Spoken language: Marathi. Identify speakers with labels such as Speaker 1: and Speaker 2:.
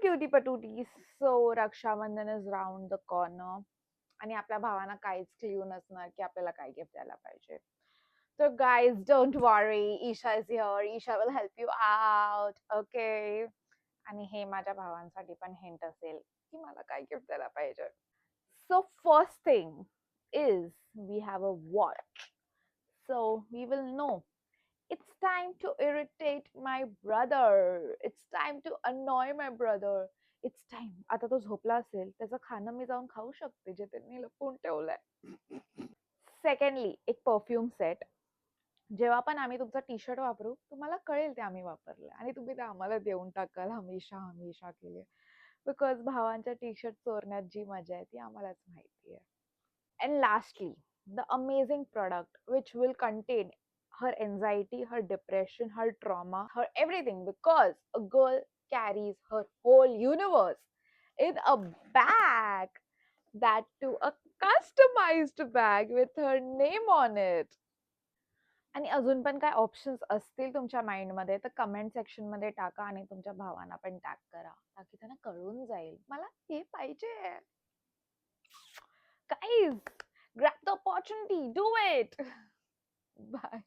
Speaker 1: cutie patooties. So Rakshabandhan is round the corner. आणि आपल्या भावांना काहीच क्ल्यू नसणार की आपल्याला काय गिफ्ट द्यायला पाहिजे. So guys, don't worry. Isha is here. Isha will help you out. Okay. आणि हे माझ्या भावांसाठी पण हिंट असेल की मला काय गिफ्ट द्यायला पाहिजे. So first thing is we have a watch. So we will know it's time to irritate my brother. It's time to annoy my brother. It's time. आता तो झोपला असेल त्याचं खाणं मी जाऊन खाऊ शकते जे त्यांनी लपवून ठेवलंय. सेकंडली एक परफ्यूम सेट. जेव्हा पण आम्ही तुमचा टी शर्ट वापरू तुम्हाला कळेल ते आम्ही वापरलंय आणि तुम्ही ते आम्हाला देऊन टाकाल हमेशा हमेशा केले. बिकॉज भावांच्या टी शर्ट चोरण्यात जी मजा आहे ती आम्हालाच माहिती आहे. And lastly, the amazing product which will contain her anxiety, her depression, her trauma, her everything, because a girl carries her whole universe in a bag, that too a customized bag with her name on it. आणि अजून पण काय ऑप्शन्स असतील तुमच्या माइंडमध्ये तर कमेंट सेक्शन मध्ये टाका आणि तुमच्या भावांना पण टॅग करा ताकी त्यांना कळून जाईल मला हे पाहिजे. Guys, grab the opportunity, do it. Bye.